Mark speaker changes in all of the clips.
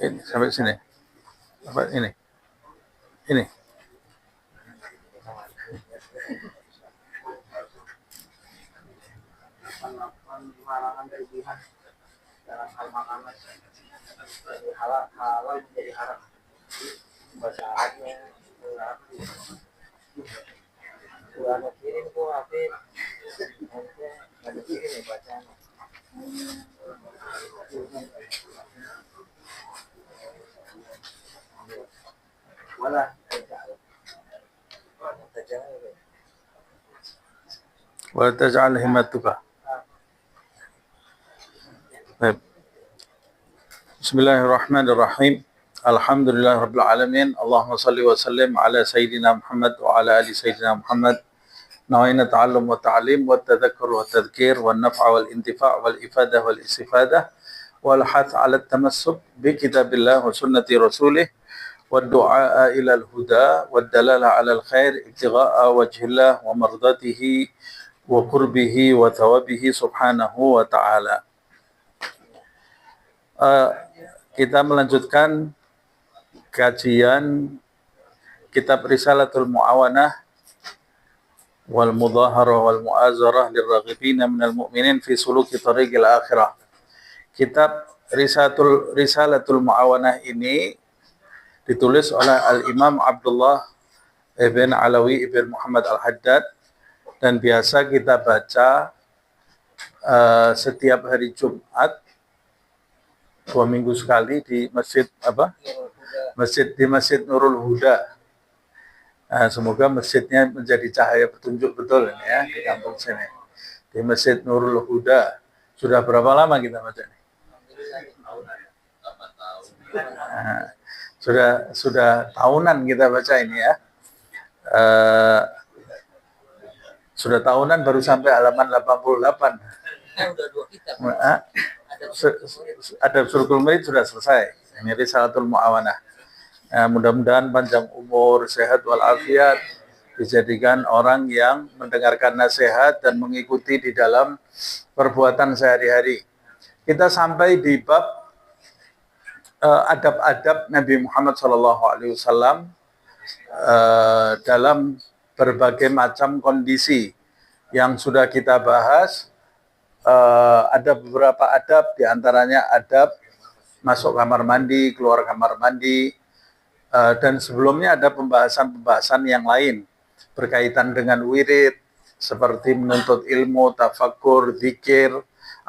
Speaker 1: Ini sampai sini. Apa ini? Ini.
Speaker 2: Larangan berlebihan dalam hal makanan dari halal menjadi haram. Bacaannya Quran kirim tuh apa? Nanti ada kirim ya bacaan. Wala
Speaker 1: Wa taj'al himmatuka. Baik. Bismillahirrahmanirrahim. Alhamdulillahirabbil alamin. Allahumma shalli wa sallim ala sayyidina Muhammad wa ala ali sayyidina Muhammad. Nawaina ta'allum wa ta'lim wa tadhakkur wa tadhkir wa naf'a wal intifa' wal ifadah wal istifadah wal hath 'ala at-tamassuk bi kitabillah wa sunnati rasulih wa du'a ila al-huda wa dalalah 'ala al-khair ibtigha'a wajhillah wa mardatihi wa qurbihi wa thawabihi subhanahu wa ta'ala. Kita melanjutkan kajian kitab Risalatul Mu'awanah wal Mudhaharah wal Mu'azarah lirraghibina minal mu'minin fi suluki tariqil akhirah. Kitab Risalatul Mu'awanah ini ditulis oleh Al-Imam Abdullah ibn Alawi ibn Muhammad Al-Haddad dan biasa kita baca setiap hari Jumat 2 minggu sekali di masjid apa? Masjid Nurul Huda. Semoga masjidnya menjadi cahaya petunjuk betul ini ya di kampung sini. Di Masjid Nurul Huda. Sudah berapa lama kita baca ini? Sudah tahunan kita baca ini ya. Sudah tahunan baru sampai halaman 88.
Speaker 2: udah 2 kitab.
Speaker 1: Adab Sulukul Murid sudah selesai. Ini Risalatul Mu'awanah. Mudah-mudahan panjang umur, sehat walafiat, dijadikan orang yang mendengarkan nasihat dan mengikuti di dalam perbuatan sehari-hari. Kita sampai di bab adab-adab Nabi Muhammad SAW dalam berbagai macam kondisi yang sudah kita bahas. Ada beberapa adab, diantaranya adab masuk kamar mandi, keluar kamar mandi, dan sebelumnya ada pembahasan-pembahasan yang lain berkaitan dengan wirid, seperti menuntut ilmu, tafakkur, zikir.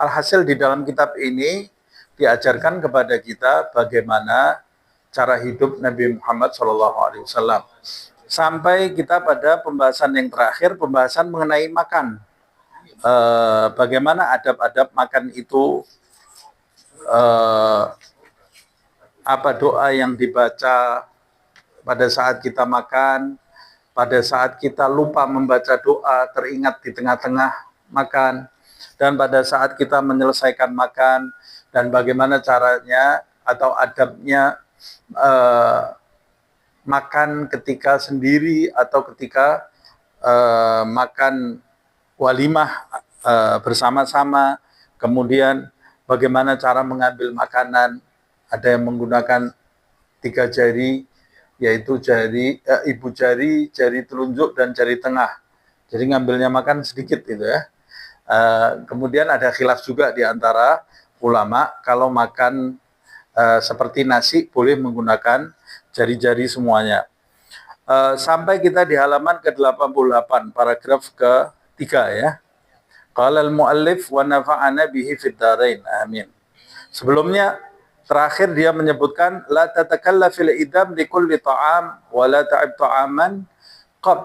Speaker 1: Alhasil di dalam kitab ini diajarkan kepada kita bagaimana cara hidup Nabi Muhammad SAW. Sampai kita pada pembahasan yang terakhir, pembahasan mengenai makan. Bagaimana adab-adab makan itu, apa doa yang dibaca pada saat kita makan, pada saat kita lupa membaca doa, teringat di tengah-tengah makan, dan pada saat kita menyelesaikan makan, dan bagaimana caranya atau adabnya makan ketika sendiri atau ketika makan walimah bersama-sama, kemudian bagaimana cara mengambil makanan. Ada yang menggunakan 3 jari, yaitu jari ibu jari, jari telunjuk, dan jari tengah. Jadi ngambilnya makan sedikit gitu ya. Kemudian ada khilaf juga di antara ulama, kalau makan seperti nasi boleh menggunakan jari-jari semuanya. Sampai kita di halaman ke-88, paragraf ke-3 ya. Qala al-muallif wa nafa'ana bihi fid dharain. Amin. Sebelumnya terakhir dia menyebutkan la tatakalla fil idam li kulli ta'am wa la ta'ib ta'aman qad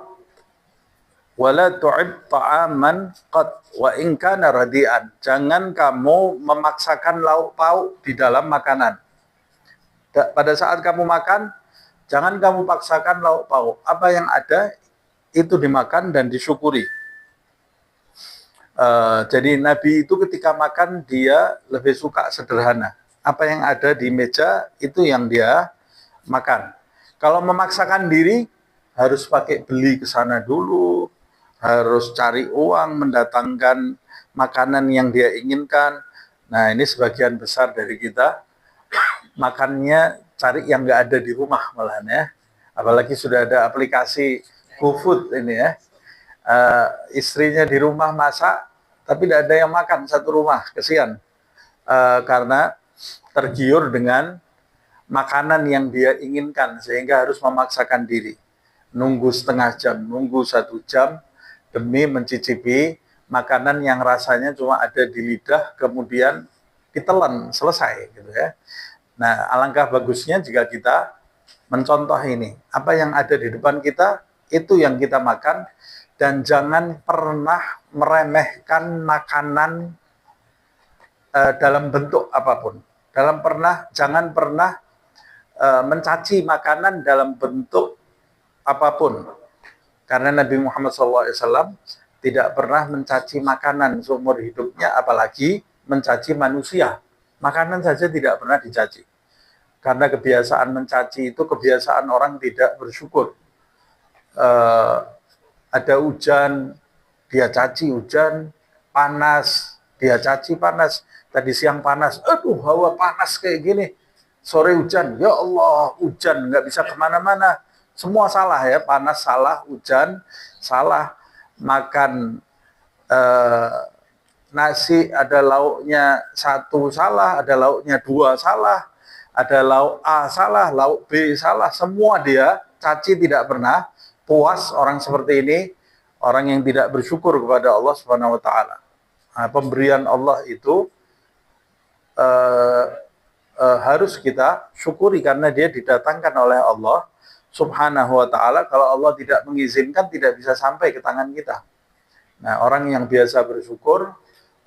Speaker 1: wa la tu'ib ta'aman qad wa in kana radian. Jangan kamu memaksakan lauk pauk di dalam makanan. Pada saat kamu makan, jangan kamu paksakan lauk pauk. Apa yang ada itu dimakan dan disyukuri. Jadi Nabi itu ketika makan dia lebih suka sederhana. Apa yang ada di meja itu yang dia makan. Kalau memaksakan diri harus pakai beli ke sana dulu, harus cari uang, mendatangkan makanan yang dia inginkan. Nah, ini sebagian besar dari kita makannya cari yang nggak ada di rumah malahan ya. Apalagi sudah ada aplikasi GoFood ini ya. Istrinya di rumah masak, tapi tidak ada yang makan satu rumah, kesian. Karena tergiur dengan makanan yang dia inginkan, sehingga harus memaksakan diri. Nunggu setengah jam, nunggu 1 jam, demi mencicipi makanan yang rasanya cuma ada di lidah, kemudian ditelan, selesai gitu ya. Nah, alangkah bagusnya jika kita mencontoh ini. Apa yang ada di depan kita, itu yang kita makan, dan jangan pernah meremehkan makanan dalam bentuk apapun. Jangan pernah mencaci makanan dalam bentuk apapun. Karena Nabi Muhammad SAW tidak pernah mencaci makanan seumur hidupnya, apalagi mencaci manusia. Makanan saja tidak pernah dicaci. Karena kebiasaan mencaci itu kebiasaan orang tidak bersyukur. Ada hujan, dia caci hujan, panas, dia caci panas. Tadi siang panas, aduh hawa panas kayak gini. Sore hujan, ya Allah, hujan, nggak bisa kemana-mana. Semua salah ya, panas salah, hujan salah. Makan nasi ada lauknya 1 salah, ada lauknya 2 salah, ada lauk A salah, lauk B salah, semua dia caci tidak pernah. Puas orang seperti ini, orang yang tidak bersyukur kepada Allah Subhanahu wa taala. Nah, pemberian Allah itu harus kita syukuri karena dia didatangkan oleh Allah Subhanahu wa taala. Kalau Allah tidak mengizinkan, tidak bisa sampai ke tangan kita. Nah, orang yang biasa bersyukur,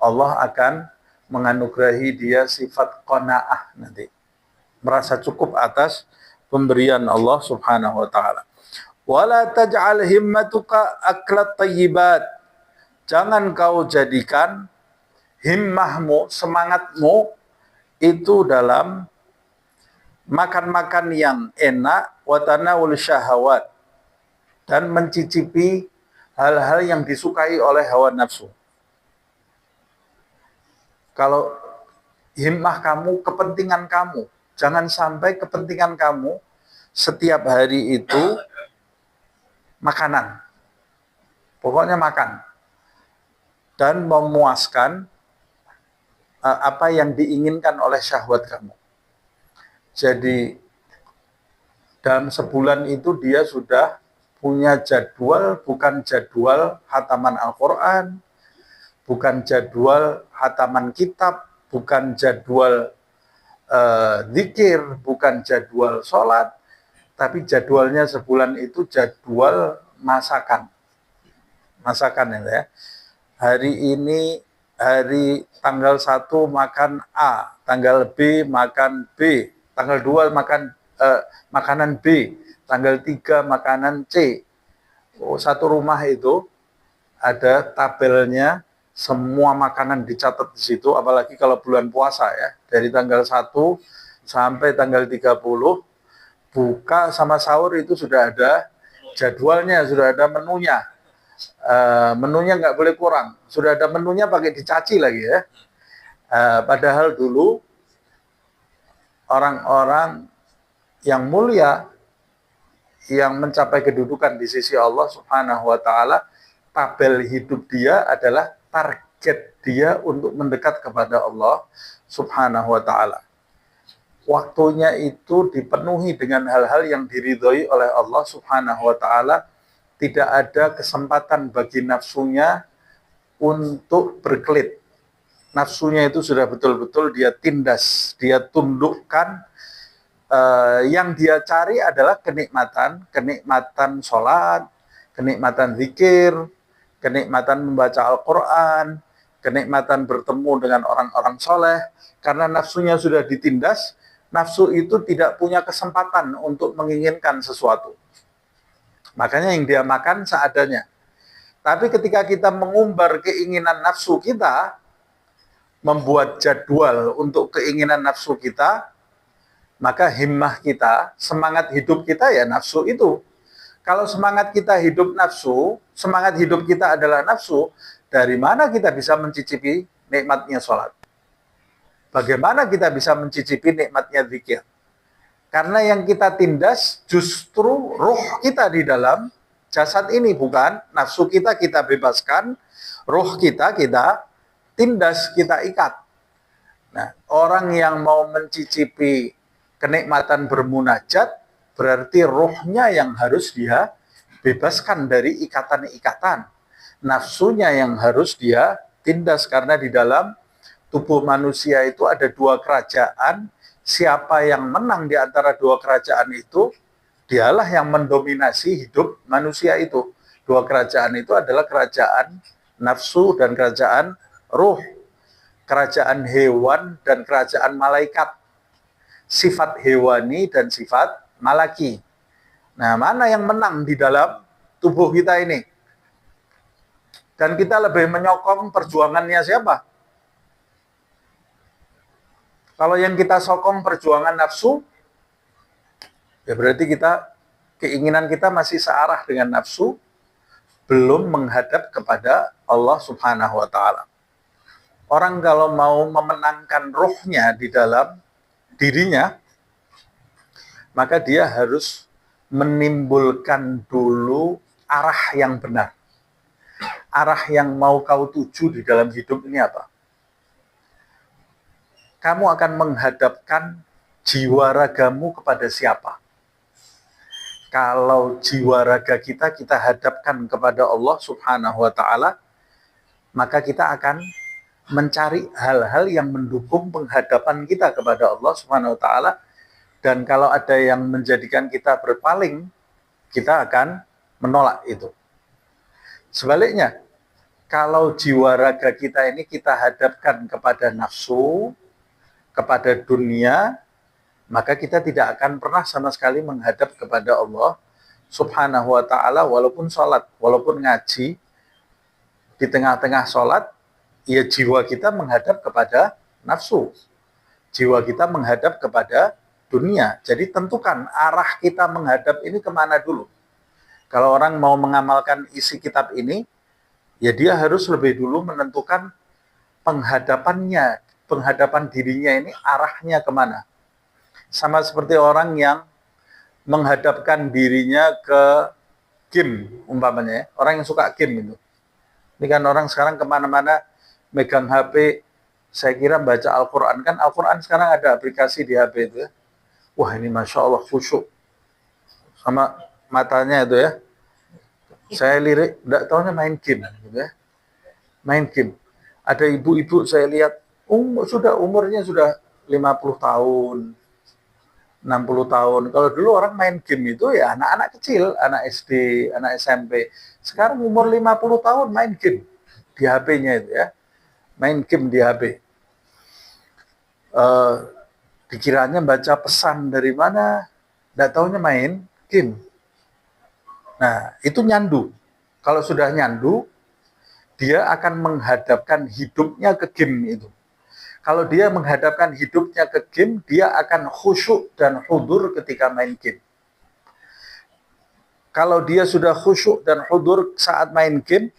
Speaker 1: Allah akan menganugerahi dia sifat qanaah nanti. Merasa cukup atas pemberian Allah Subhanahu wa taala. Wala taj'al himmatuka aklat tayyibat. Jangan kau jadikan himmahmu, semangatmu itu dalam makan-makan yang enak, wa tanawul syahawat, dan mencicipi hal-hal yang disukai oleh hawa nafsu. Kalau himmah kamu, kepentingan kamu, jangan sampai kepentingan kamu setiap hari itu makanan. Pokoknya makan. Dan memuaskan apa yang diinginkan oleh syahwat kamu. Jadi dalam sebulan itu dia sudah punya jadwal, bukan jadwal hataman Al-Quran, bukan jadwal hataman kitab, bukan jadwal zikir, bukan jadwal sholat, tapi jadwalnya sebulan itu jadwal masakan. Masakan ya. Hari ini, hari tanggal 1 makan A, tanggal B makan B, tanggal 2 makan makanan B, tanggal 3 makanan C. Satu rumah itu ada tabelnya, semua makanan dicatat di situ, apalagi kalau bulan puasa ya, dari tanggal 1 sampai tanggal 30, buka sama sahur itu sudah ada jadwalnya, sudah ada menunya. Menunya nggak boleh kurang. Sudah ada menunya pakai dicaci lagi ya. Padahal dulu orang-orang yang mulia, yang mencapai kedudukan di sisi Allah Subhanahu wa taala, tabel hidup dia adalah target dia untuk mendekat kepada Allah Subhanahu wa taala. Waktunya itu dipenuhi dengan hal-hal yang diridhoi oleh Allah Subhanahu wa taala. Tidak ada kesempatan bagi nafsunya untuk berkelit. Nafsunya itu sudah betul-betul dia tindas, dia tundukkan. Yang dia cari adalah kenikmatan sholat, kenikmatan zikir, kenikmatan membaca Al-Quran, kenikmatan bertemu dengan orang-orang soleh. Karena nafsunya sudah ditindas, nafsu itu tidak punya kesempatan untuk menginginkan sesuatu. Makanya yang dia makan seadanya. Tapi ketika kita mengumbar keinginan nafsu kita, membuat jadwal untuk keinginan nafsu kita, maka himmah kita, semangat hidup kita ya nafsu itu. Kalau semangat kita hidup nafsu, semangat hidup kita adalah nafsu, dari mana kita bisa mencicipi nikmatnya sholat? Bagaimana kita bisa mencicipi nikmatnya zikir? Karena yang kita tindas justru ruh kita di dalam jasad ini, bukan nafsu kita bebaskan, ruh kita tindas, kita ikat. Nah, orang yang mau mencicipi kenikmatan bermunajat, berarti ruhnya yang harus dia bebaskan dari ikatan-ikatan. Nafsunya yang harus dia tindas, karena di dalam tubuh manusia itu ada dua kerajaan. Siapa yang menang di antara dua kerajaan itu, dialah yang mendominasi hidup manusia itu. Dua kerajaan itu adalah kerajaan nafsu dan kerajaan ruh. Kerajaan hewan dan kerajaan malaikat. Sifat hewani dan sifat malaki. Nah, mana yang menang di dalam tubuh kita ini? Dan kita lebih menyokong perjuangannya siapa? Kalau yang kita sokong perjuangan nafsu, ya berarti keinginan kita masih searah dengan nafsu, belum menghadap kepada Allah Subhanahu wa Ta'ala. Orang kalau mau memenangkan rohnya di dalam dirinya, maka dia harus menimbulkan dulu arah yang benar. Arah yang mau kau tuju di dalam hidup ini apa? Kamu akan menghadapkan jiwa ragamu kepada siapa? Kalau jiwa raga kita hadapkan kepada Allah Subhanahu wa Ta'ala, maka kita akan mencari hal-hal yang mendukung penghadapan kita kepada Allah Subhanahu wa Ta'ala. Dan kalau ada yang menjadikan kita berpaling, kita akan menolak itu. Sebaliknya, kalau jiwa raga kita ini kita hadapkan kepada nafsu, kepada dunia, maka kita tidak akan pernah sama sekali menghadap kepada Allah Subhanahu wa Ta'ala, walaupun sholat, walaupun ngaji. Di tengah-tengah sholat, ya jiwa kita menghadap kepada nafsu, jiwa kita menghadap kepada dunia. Jadi tentukan arah kita menghadap ini kemana dulu. Kalau orang mau mengamalkan isi kitab ini, ya dia harus lebih dulu menentukan penghadapan dirinya ini arahnya kemana. Sama seperti orang yang menghadapkan dirinya ke game, umpamanya. Orang yang suka game itu. Ini kan orang sekarang kemana-mana megang HP, saya kira baca Al-Quran. Kan Al-Quran sekarang ada aplikasi di HP itu ya. Wah, ini Masya Allah khusyuk. Sama matanya itu ya. Saya lirik, enggak tahunya main game gitu ya. Main game. Ada ibu-ibu saya lihat, umurnya sudah 50 tahun, 60 tahun. Kalau dulu orang main game itu ya anak-anak kecil, anak SD, anak SMP. Sekarang umur 50 tahun main game di HP-nya itu ya. Main game di HP. Dikiranya baca pesan dari mana, enggak tahunya main game. Nah, itu nyandu. Kalau sudah nyandu, dia akan menghadapkan hidupnya ke game itu. Kalau dia menghadapkan hidupnya ke game, dia akan khusyuk dan hudur ketika main game. Kalau dia sudah khusyuk dan hudur saat main game,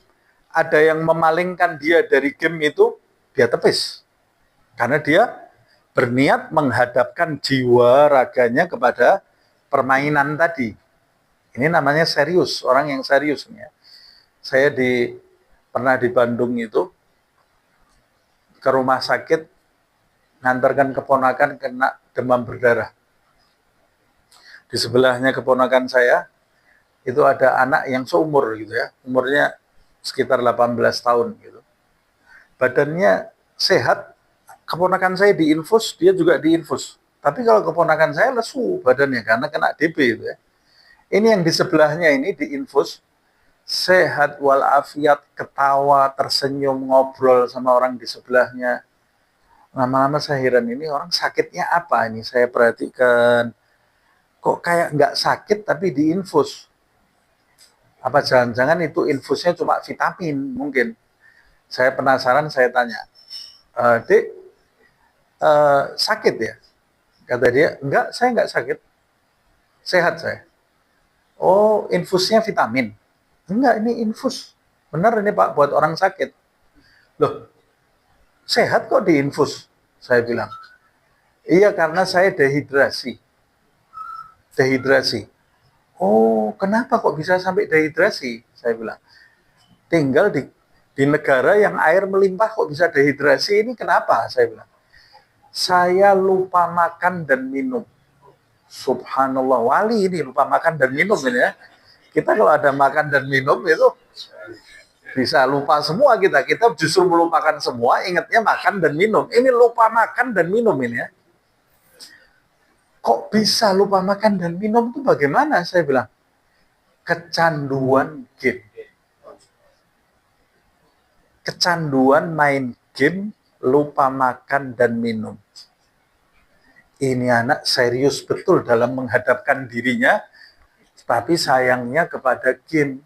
Speaker 1: ada yang memalingkan dia dari game itu, dia tepis. Karena dia berniat menghadapkan jiwa raganya kepada permainan tadi. Ini namanya serius, orang yang serius. Saya pernah di Bandung itu, ke rumah sakit, ngantarkan keponakan kena demam berdarah. Di sebelahnya keponakan saya, itu ada anak yang seumur gitu ya, umurnya sekitar 18 tahun gitu. Badannya sehat, keponakan saya diinfus, dia juga diinfus. Tapi kalau keponakan saya lesu badannya karena kena DB gitu ya. Ini yang di sebelahnya ini diinfus, sehat walafiat, ketawa, tersenyum, ngobrol sama orang di sebelahnya. Lama-lama saya heran, ini orang sakitnya apa ini? Saya perhatikan, kok kayak nggak sakit tapi diinfus. Apa jangan-jangan itu infusnya cuma vitamin mungkin. Saya penasaran, saya tanya, Dek, sakit ya? Kata dia, enggak, saya nggak sakit. Sehat saya. Oh, infusnya vitamin. Enggak, ini infus. Benar ini Pak, buat orang sakit. Loh, sehat kok diinfus? Saya bilang. Iya, karena saya dehidrasi. Dehidrasi. Oh, kenapa kok bisa sampai dehidrasi? Saya bilang. Tinggal di negara yang air melimpah kok bisa dehidrasi, ini kenapa? Saya bilang. Saya lupa makan dan minum. Subhanallah, wali ini lupa makan dan minum ini ya. Kita kalau ada makan dan minum itu bisa lupa semua kita. Kita justru melupakan semua, ingatnya makan dan minum. Ini lupa makan dan minum ini ya. Kok bisa lupa makan dan minum itu bagaimana? Saya bilang, kecanduan game. Kecanduan main game, lupa makan dan minum. Ini anak serius betul dalam menghadapkan dirinya, tapi sayangnya kepada game.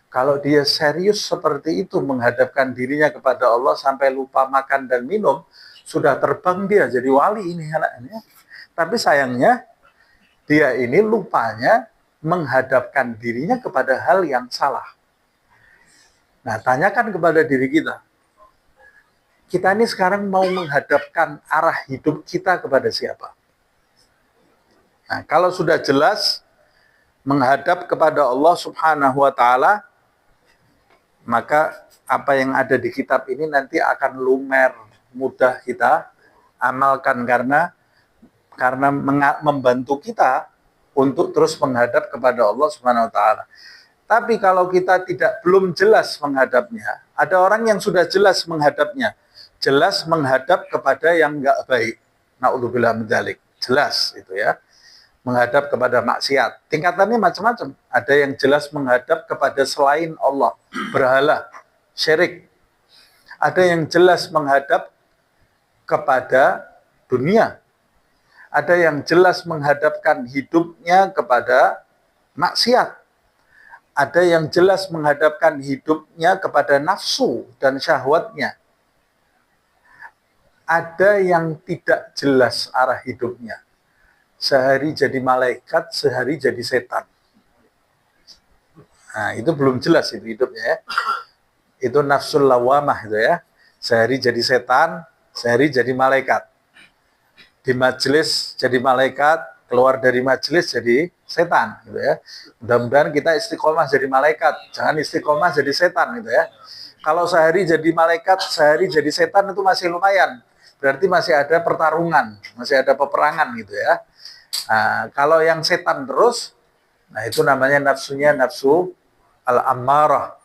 Speaker 1: Kalau dia serius seperti itu menghadapkan dirinya kepada Allah sampai lupa makan dan minum, sudah terbang dia jadi wali ini anaknya. Tapi sayangnya dia ini lupanya menghadapkan dirinya kepada hal yang salah. Nah, tanyakan kepada diri kita. Kita ini sekarang mau menghadapkan arah hidup kita kepada siapa? Nah, kalau sudah jelas menghadap kepada Allah Subhanahu wa taala, maka apa yang ada di kitab ini nanti akan lumer, mudah kita amalkan karena membantu kita untuk terus menghadap kepada Allah Subhanahu wa taala. Tapi kalau kita belum jelas menghadapnya, ada orang yang sudah jelas menghadapnya, jelas menghadap kepada yang enggak baik. Na'udzubillah min dzalik. Jelas itu ya. Menghadap kepada maksiat. Tingkatannya macam-macam. Ada yang jelas menghadap kepada selain Allah, berhala, syirik. Ada yang jelas menghadap kepada dunia. Ada yang jelas menghadapkan hidupnya kepada maksiat. Ada yang jelas menghadapkan hidupnya kepada nafsu dan syahwatnya. Ada yang tidak jelas arah hidupnya. Sehari jadi malaikat, sehari jadi setan. Nah, itu belum jelas itu hidupnya ya. Itu nafsul lawamah itu ya. Sehari jadi setan, sehari jadi malaikat. Di majelis jadi malaikat, keluar dari majelis jadi setan gitu ya. Mudah-mudahan kita istiqomah jadi malaikat, jangan istiqomah jadi setan gitu ya. Kalau sehari jadi malaikat, sehari jadi setan itu masih lumayan. Berarti masih ada pertarungan, masih ada peperangan gitu ya. Nah, kalau yang setan terus, nah itu namanya nafsunya nafsu al-ammarah.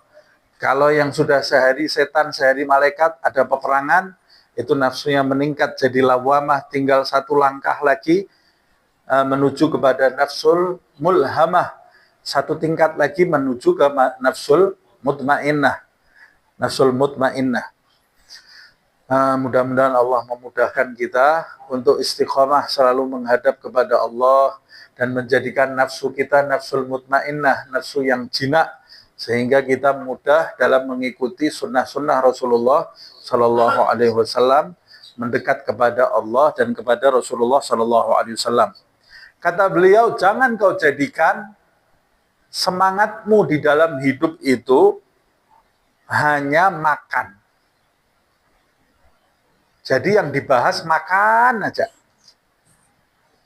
Speaker 1: Kalau yang sudah sehari setan, sehari malaikat, ada peperangan, itu nafsunya meningkat jadi lawamah, tinggal satu langkah lagi menuju kepada nafsul mulhamah. Satu tingkat lagi menuju ke nafsul mutmainnah. Nafsul mutmainnah. Mudah-mudahan Allah memudahkan kita untuk istiqomah selalu menghadap kepada Allah dan menjadikan nafsu kita nafsul mutmainnah, nafsu yang jinak, sehingga kita mudah dalam mengikuti sunnah-sunnah Rasulullah Sallallahu Alaihi Wasallam, mendekat kepada Allah dan kepada Rasulullah Sallallahu Alaihi Wasallam. Kata beliau, jangan kau jadikan semangatmu di dalam hidup itu hanya makan. Jadi yang dibahas makan aja.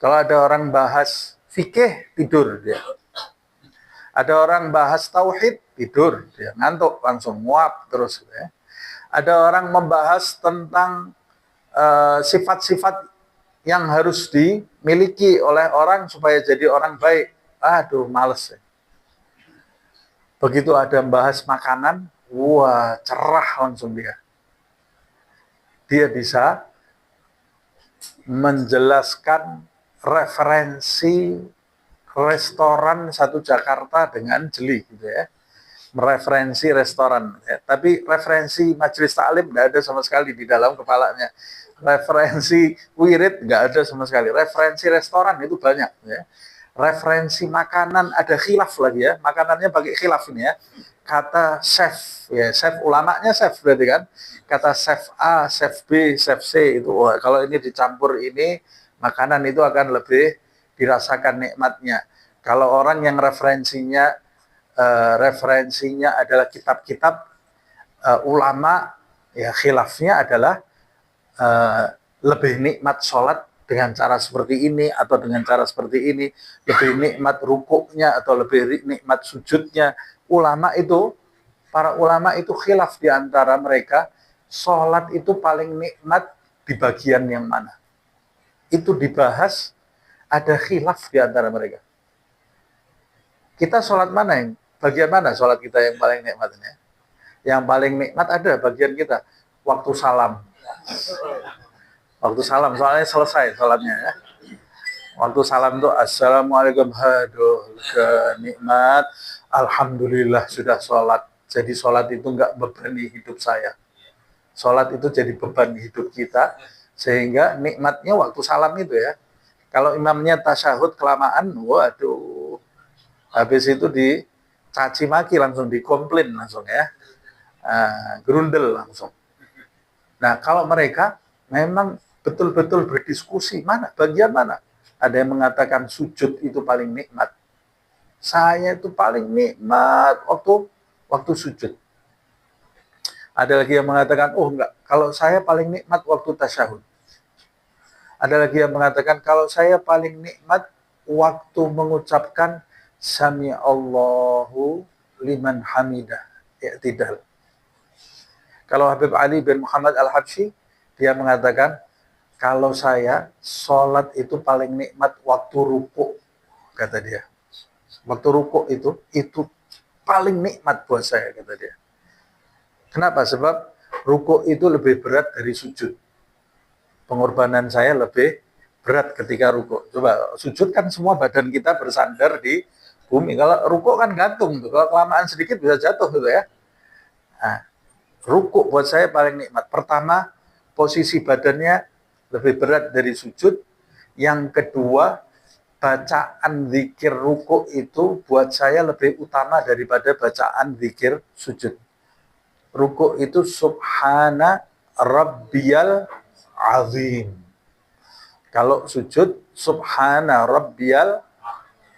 Speaker 1: Kalau ada orang bahas fikih, tidur dia. Ada orang bahas tauhid, tidur dia. Ngantuk langsung nguap terus. Ya. Ada orang membahas tentang sifat-sifat yang harus dimiliki oleh orang supaya jadi orang baik. Aduh, males. Ya. Begitu ada membahas makanan, wah cerah langsung dia. Dia bisa menjelaskan referensi restoran satu Jakarta dengan jeli gitu ya. Mereferensi restoran ya. Tapi referensi majelis taklim nggak ada sama sekali di dalam kepalanya. Referensi wirid nggak ada sama sekali. Referensi restoran itu banyak ya. Referensi makanan ada khilaf lagi ya. Makanannya pakai khilaf ini ya. Kata chef ya, chef ulamanya chef berarti kan. Kata chef A, chef B, chef C itu kalau ini dicampur ini makanan itu akan lebih dirasakan nikmatnya. Kalau orang yang referensinya adalah kitab-kitab ulama, ya khilafnya adalah lebih nikmat sholat dengan cara seperti ini atau dengan cara seperti ini, lebih nikmat rukuknya atau lebih nikmat sujudnya. Para ulama itu khilaf di antara mereka, sholat itu paling nikmat di bagian yang mana. Itu dibahas, ada khilaf di antara mereka. Kita sholat mana yang, bagian mana sholat kita yang paling nikmatnya? Yang paling nikmat ada bagian kita, waktu salam. Waktu salam, soalnya selesai sholatnya ya. Waktu salam itu assalamualaikum, aduh kenikmat, alhamdulillah sudah sholat. Jadi sholat itu nggak bebani hidup saya. Sholat itu jadi beban hidup kita, sehingga nikmatnya waktu salam itu ya. Kalau imamnya tasyahud kelamaan, waduh, habis itu dicaci maki langsung, dikomplain langsung ya, gerundel langsung. Nah kalau mereka memang betul-betul berdiskusi, bagian mana? Ada yang mengatakan sujud itu paling nikmat. Saya itu paling nikmat waktu sujud. Ada lagi yang mengatakan, oh enggak, kalau saya paling nikmat waktu tasyahud. Ada lagi yang mengatakan, kalau saya paling nikmat waktu mengucapkan Sami Allahu liman hamidah, i'tidal. Kalau Habib Ali bin Muhammad Al-Habsyi, dia mengatakan, kalau saya sholat itu paling nikmat waktu ruku, kata dia. Waktu ruku itu paling nikmat buat saya, kata dia. Kenapa? Sebab ruku itu lebih berat dari sujud. Pengorbanan saya lebih berat ketika ruku. Coba sujud kan semua badan kita bersandar di bumi. Kalau ruku kan gantung tuh. Kalau kelamaan sedikit bisa jatuh gitu ya. Nah, ruku buat saya paling nikmat. Pertama, posisi badannya lebih berat dari sujud. Yang kedua, bacaan zikir ruku itu buat saya lebih utama daripada bacaan zikir sujud. Ruku itu subhana rabbiyal azim. Kalau sujud subhana rabbiyal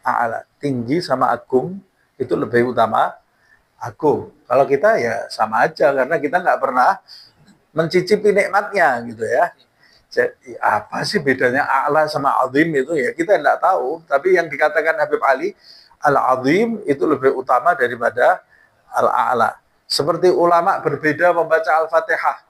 Speaker 1: a'la. Tinggi sama agung itu lebih utama agung. Kalau kita ya sama aja, karena kita nggak pernah mencicipi nikmatnya gitu ya. Jadi apa sih bedanya a'la sama azim itu ya kita nggak tahu. Tapi yang dikatakan Habib Ali, al-azim itu lebih utama daripada al-a'la. Seperti ulama berbeda membaca Al-Fatihah.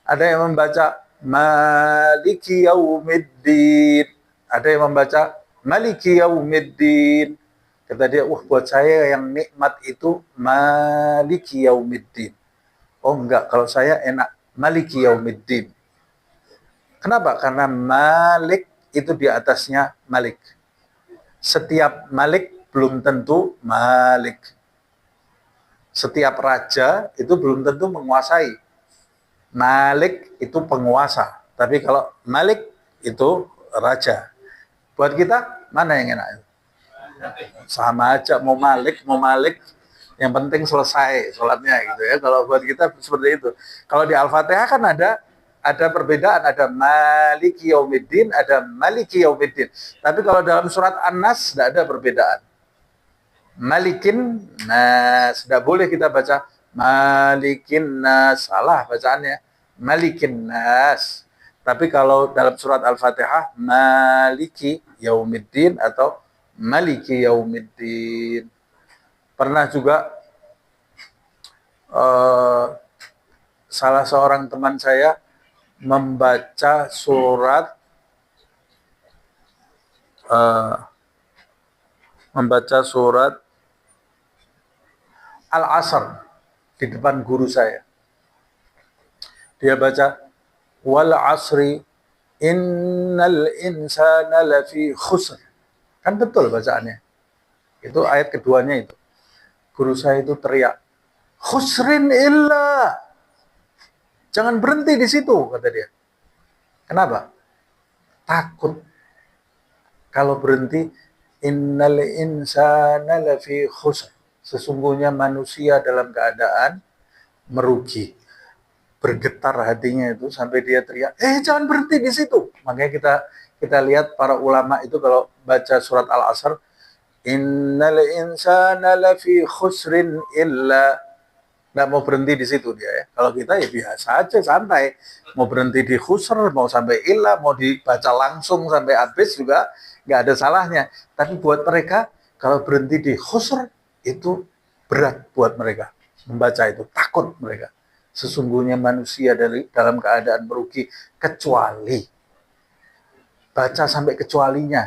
Speaker 1: Ada yang membaca Maliki Yaumiddin. Ada yang membaca Maliki Yaumiddin. Kata dia, buat saya yang nikmat itu Maliki Yaumiddin. Oh enggak, kalau saya enak Maliki Yaumiddin. Kenapa? Karena Malik itu di atasnya Malik. Setiap Malik belum tentu Malik. Setiap raja itu belum tentu menguasai. Malik itu penguasa. Tapi kalau Malik itu raja. Buat kita, mana yang enak? Sama aja, mau Malik. Yang penting selesai sholatnya gitu ya. Kalau buat kita seperti itu. Kalau di Al-Fatihah kan ada perbedaan. Ada Maliki Yaumiddin, ada Maliki Yaumiddin. Tapi kalau dalam surat An-Nas tidak ada perbedaan. Malikin nas, tidak boleh kita baca Malikin nas, salah bacaannya, Malikin nas. Tapi kalau dalam surat Al-Fatihah Maliki Yaumiddin atau Maliki Yaumiddin. Pernah juga salah seorang teman saya membaca surat Al-Asr di depan guru saya. Dia baca wal asri innal insana lafi khusr. Kan betul bacaannya. Itu ayat keduanya itu. Guru saya itu teriak, khusrin illa. Jangan berhenti di situ, kata dia. Kenapa? Takut kalau berhenti innal insana lafi khusr. Sesungguhnya manusia dalam keadaan merugi. Bergetar hatinya itu sampai dia teriak, jangan berhenti di situ. Makanya kita lihat para ulama itu kalau baca surat Al-Asr, Innal insana lafi khusrin illa. Nggak mau berhenti di situ dia ya. Kalau kita ya biasa aja, santai. Mau berhenti di khusr, mau sampai illa, mau dibaca langsung sampai habis juga nggak ada salahnya. Tapi buat mereka, kalau berhenti di khusr, itu berat buat mereka. Membaca itu, takut mereka. Sesungguhnya manusia dalam keadaan merugi, kecuali. Baca sampai kecualinya.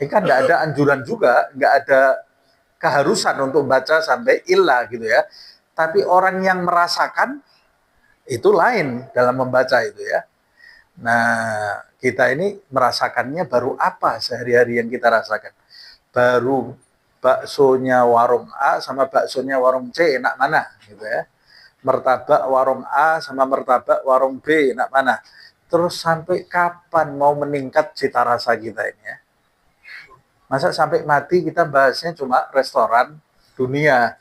Speaker 1: Ini kan nggak ada anjuran juga, nggak ada keharusan untuk baca sampai illa gitu ya. Tapi orang yang merasakan itu lain dalam membaca itu ya. Nah, kita ini merasakannya baru apa sehari-hari yang kita rasakan? Baru baksonya warung A sama baksonya warung C enak mana gitu ya. Martabak warung A sama martabak warung B enak mana. Terus sampai kapan mau meningkat cita rasa kita ini ya? Masa sampai mati kita bahasnya cuma restoran dunia,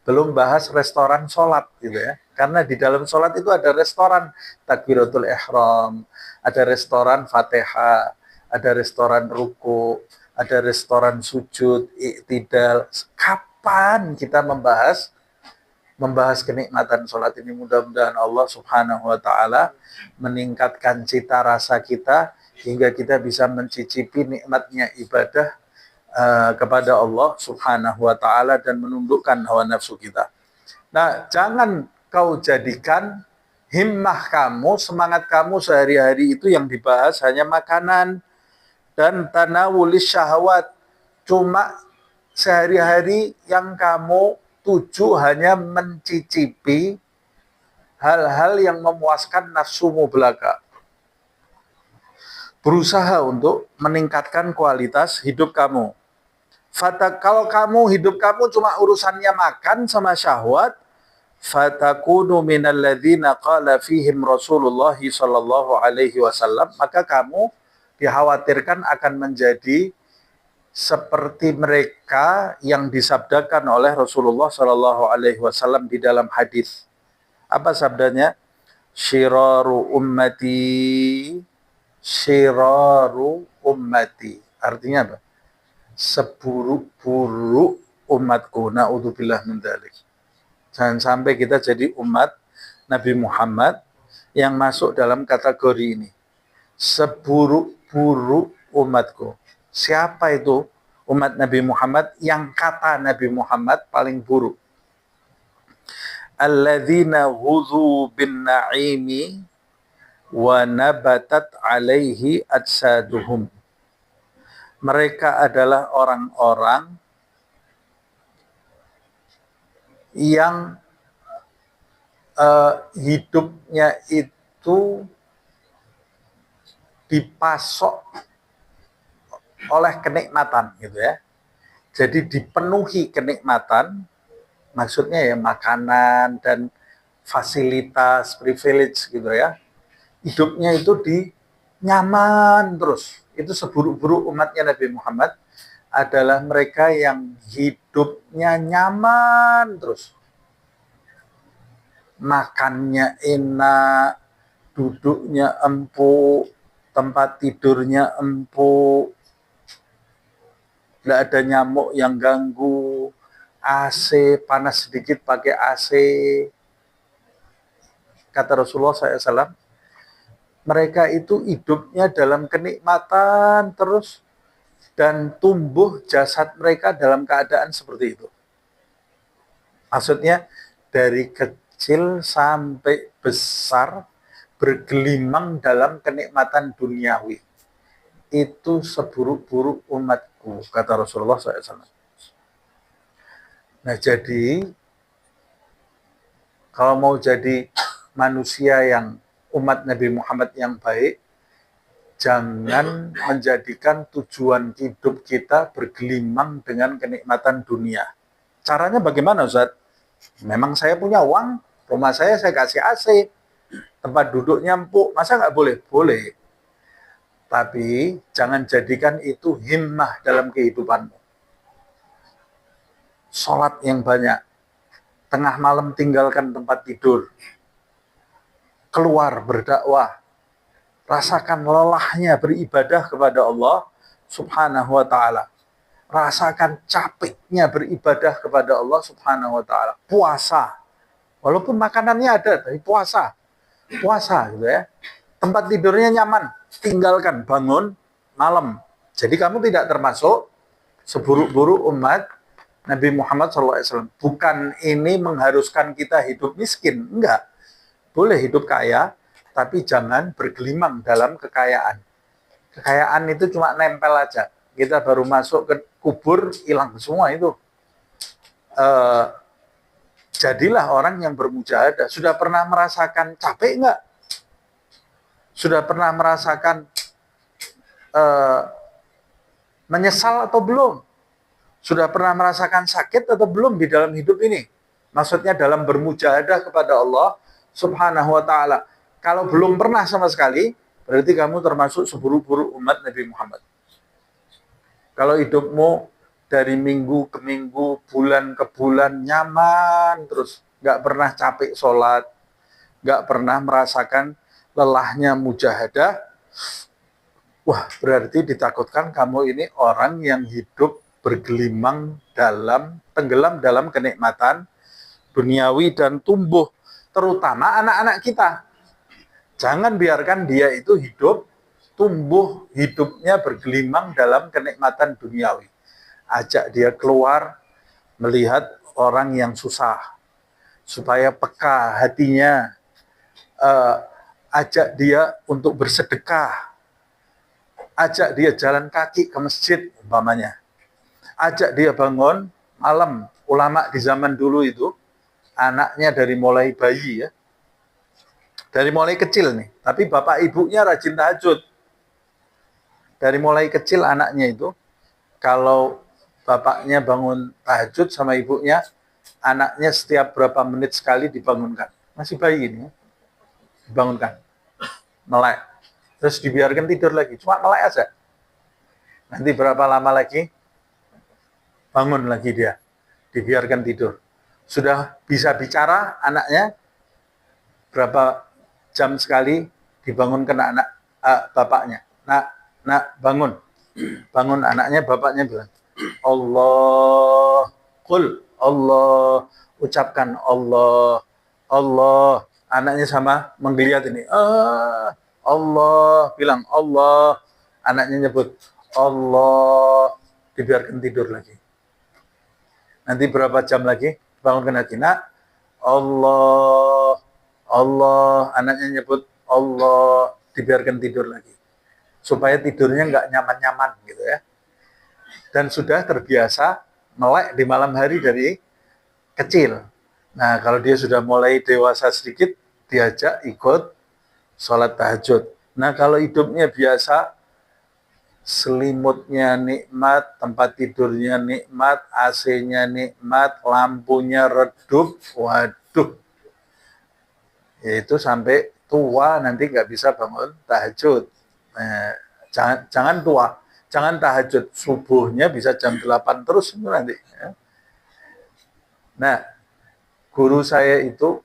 Speaker 1: belum bahas restoran sholat gitu ya. Karena di dalam sholat itu ada restoran takbiratul ihram, ada restoran fatihah, ada restoran ruku, ada restoran sujud, iktidal. Kapan kita membahas kenikmatan sholat ini? Mudah-mudahan Allah subhanahu wa ta'ala meningkatkan cita rasa kita hingga kita bisa mencicipi nikmatnya ibadah kepada Allah subhanahu wa ta'ala dan menundukkan hawa nafsu kita. Nah, jangan kau jadikan himmah kamu, semangat kamu sehari-hari itu yang dibahas hanya makanan dan tanawulis syahwat. Cuma sehari-hari yang kamu tuju hanya mencicipi hal-hal yang memuaskan nafsumu belaka. Berusaha untuk meningkatkan kualitas hidup kamu. Kalau kamu hidup kamu cuma urusannya makan sama syahwat, fatakunu minal ladzina qala fihim Rasulullah sallallahu alaihi wasallam, maka kamu dikhawatirkan akan menjadi seperti mereka yang disabdakan oleh Rasulullah sallallahu alaihi wasallam di dalam hadis. Apa sabdanya? Syiraru ummati, syiraru ummati. Artinya apa? Seburuk-buruk umatku. Na'udzubillah min dzalik. Jangan sampai kita jadi umat Nabi Muhammad yang masuk dalam kategori ini. Seburuk-buruk umatku. Siapa itu umat Nabi Muhammad yang kata Nabi Muhammad paling buruk? Alladzina ghudhu bin na'imi wa nabatat alaihi ajsaduhum. Mereka adalah orang-orang yang hidupnya itu dipasok oleh kenikmatan gitu ya. Jadi dipenuhi kenikmatan, maksudnya ya makanan dan fasilitas, privilege gitu ya. Hidupnya itu nyaman terus. Itu seburuk-buruk umatnya Nabi Muhammad adalah mereka yang hidupnya nyaman terus. Makannya enak, duduknya empuk, tempat tidurnya empuk, nggak ada nyamuk yang ganggu, AC, panas sedikit pakai AC. Kata Rasulullah SAW, mereka itu hidupnya dalam kenikmatan terus dan tumbuh jasad mereka dalam keadaan seperti itu. Maksudnya dari kecil sampai besar bergelimang dalam kenikmatan duniawi. Itu seburuk-buruk umatku, kata Rasulullah SAW. Nah, jadi kalau mau jadi manusia yang umat Nabi Muhammad yang baik, jangan menjadikan tujuan hidup kita bergelimang dengan kenikmatan dunia. Caranya bagaimana, Ustaz? Memang saya punya uang, rumah saya kasih AC, tempat duduknya empuk, masa nggak boleh? Boleh. Tapi jangan jadikan itu himmah dalam kehidupanmu. Sholat yang banyak, tengah malam tinggalkan tempat tidur, keluar berdakwah, rasakan lelahnya beribadah kepada Allah subhanahu wa ta'ala. rasakan capeknya beribadah kepada Allah Subhanahu wa taala. Puasa. Walaupun makanannya ada, tapi puasa. Puasa gitu ya. Tempat tidurnya nyaman, tinggalkan, bangun malam. Jadi kamu tidak termasuk seburuk-buruk umat Nabi Muhammad SAW. Bukan ini mengharuskan kita hidup miskin, enggak. Boleh hidup kaya, tapi jangan bergelimang dalam kekayaan. Kekayaan itu cuma nempel aja. Kita baru masuk ke kubur, hilang semua itu. Jadilah orang yang bermujahadah. Sudah pernah merasakan capek enggak? Sudah pernah merasakan menyesal atau belum? Sudah pernah merasakan sakit atau belum di dalam hidup ini? Maksudnya dalam bermujahadah kepada Allah Subhanahu wa taala. Kalau belum pernah sama sekali, berarti kamu termasuk seburuk-buruk umat Nabi Muhammad. Kalau hidupmu dari minggu ke minggu, bulan ke bulan nyaman terus, nggak pernah capek sholat, nggak pernah merasakan lelahnya mujahadah, wah berarti ditakutkan kamu ini orang yang hidup bergelimang tenggelam dalam kenikmatan duniawi dan tumbuh, terutama anak-anak kita. Jangan biarkan dia itu tumbuh hidupnya bergelimang dalam kenikmatan duniawi. Ajak dia keluar melihat orang yang susah, supaya peka hatinya. Ajak dia untuk bersedekah, ajak dia jalan kaki ke masjid umpamanya, ajak dia bangun malam. Ulama di zaman dulu itu anaknya dari mulai bayi ya, dari mulai kecil nih, tapi bapak ibunya rajin tahajud. Dari mulai kecil anaknya itu, kalau bapaknya bangun tahajud sama ibunya, anaknya setiap berapa menit sekali dibangunkan. Masih bayi ini, dibangunkan, melek, terus dibiarkan tidur lagi, cuma melek aja. Nanti berapa lama lagi bangun lagi dia, dibiarkan tidur. Sudah bisa bicara anaknya, berapa jam sekali dibangunkan bapaknya. Nak bangun, bangun anaknya, bapaknya bilang Allah, qul Allah, ucapkan Allah, Allah. Anaknya sama menggeliat ini, Allah, bilang Allah. Anaknya nyebut Allah, dibiarkan tidur lagi. Nanti berapa jam lagi bangunkan lagi, nak Allah, Allah. Anaknya nyebut Allah, dibiarkan tidur lagi, supaya tidurnya nggak nyaman-nyaman gitu ya. Dan sudah terbiasa melek di malam hari dari kecil. Nah, kalau dia sudah mulai dewasa sedikit, diajak ikut sholat tahajud. Nah, kalau hidupnya biasa, selimutnya nikmat, tempat tidurnya nikmat, AC-nya nikmat, lampunya redup, waduh, itu sampai tua nanti nggak bisa bangun tahajud. Nah, jangan tua, jangan tahajud, subuhnya bisa jam 8 terus itu nanti. Nah, guru saya itu,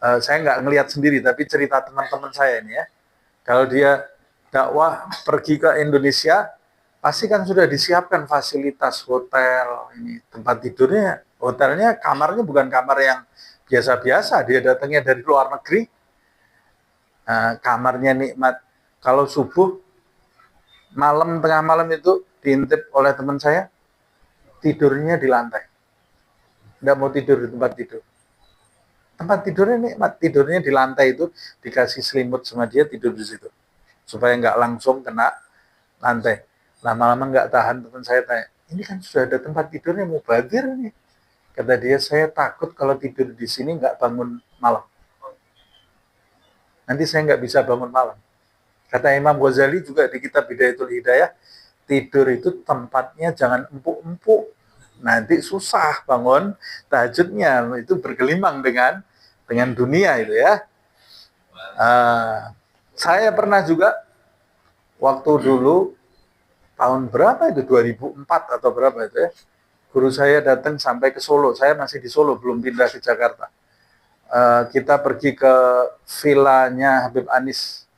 Speaker 1: saya nggak ngelihat sendiri, tapi cerita teman-teman saya ini ya. Kalau dia dakwah pergi ke Indonesia, pasti kan sudah disiapkan fasilitas hotel, ini tempat tidurnya, hotelnya kamarnya bukan kamar yang biasa-biasa, dia datangnya dari luar negeri, kamarnya nikmat. Kalau subuh, malam, tengah malam itu diintip oleh teman saya, tidurnya di lantai, nggak mau tidur di tempat tidur. Tempat tidurnya nikmat, tidurnya di lantai itu, dikasih selimut sama dia, tidur di situ, supaya nggak langsung kena lantai. Lama-lama nggak tahan, teman saya tanya, ini kan sudah ada tempat tidurnya, mau badir nih. Kata dia, saya takut kalau tidur di sini nggak bangun malam. Nanti saya nggak bisa bangun malam. Kata Imam Ghazali juga di kitab Bidayatul Hidayah, tidur itu tempatnya jangan empuk-empuk. Nanti susah bangun tahajudnya, itu bergelimang dengan dunia itu ya. Saya pernah juga waktu dulu tahun berapa itu, 2004 atau berapa itu ya, guru saya datang sampai ke Solo. Saya masih di Solo, belum pindah ke Jakarta. Kita pergi ke villanya Habib Anis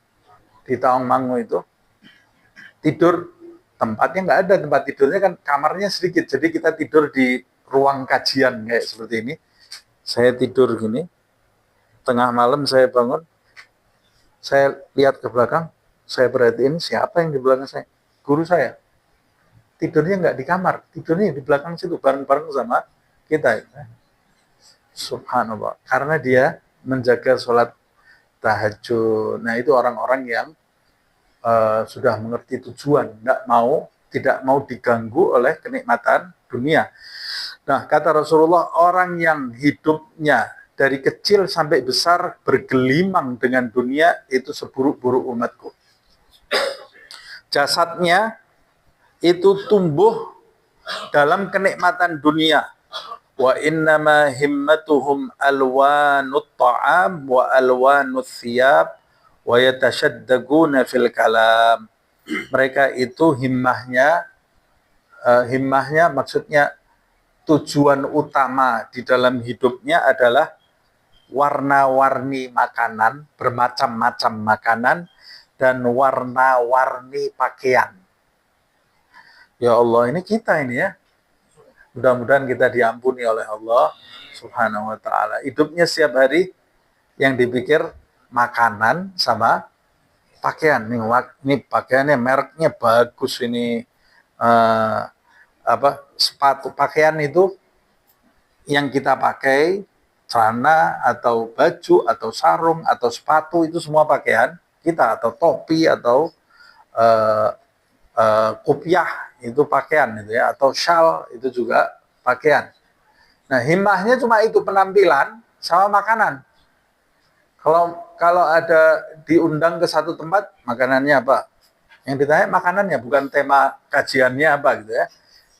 Speaker 1: di Tawangmangu itu, tidur tempatnya nggak ada, tempat tidurnya kan kamarnya sedikit, jadi kita tidur di ruang kajian kayak seperti ini. Saya tidur gini, tengah malam saya bangun, saya lihat ke belakang, saya perhatiin siapa yang di belakang saya, guru saya. Tidurnya nggak di kamar, tidurnya di belakang situ bareng-bareng sama kita. Subhanallah, karena dia menjaga sholat tahajud. Nah itu orang-orang yang sudah mengerti tujuan, tidak mau diganggu oleh kenikmatan dunia. Nah kata Rasulullah, orang yang hidupnya dari kecil sampai besar bergelimang dengan dunia itu seburuk-buruk umatku. Jasadnya itu tumbuh dalam kenikmatan dunia. Wa innama himmatuhum alwanut ta'am wa alwanut thiyab wa yatashaddaquna fil kalam. Mereka itu himmahnya maksudnya tujuan utama di dalam hidupnya adalah warna-warni makanan, bermacam-macam makanan, dan warna-warni pakaian. Ya Allah, ini kita ini ya. Mudah-mudahan kita diampuni oleh Allah Subhanahu wa ta'ala. Hidupnya setiap hari yang dipikir makanan sama pakaian. Ini pakaiannya mereknya bagus ini. Sepatu pakaian itu yang kita pakai, celana atau baju atau sarung atau sepatu itu semua pakaian kita, atau topi atau kopiah itu pakaian itu ya, atau shawl itu juga pakaian. Nah himmahnya cuma itu, penampilan sama makanan. Kalau ada diundang ke satu tempat, makanannya apa? Yang ditanya makanannya, bukan tema kajiannya apa gitu ya.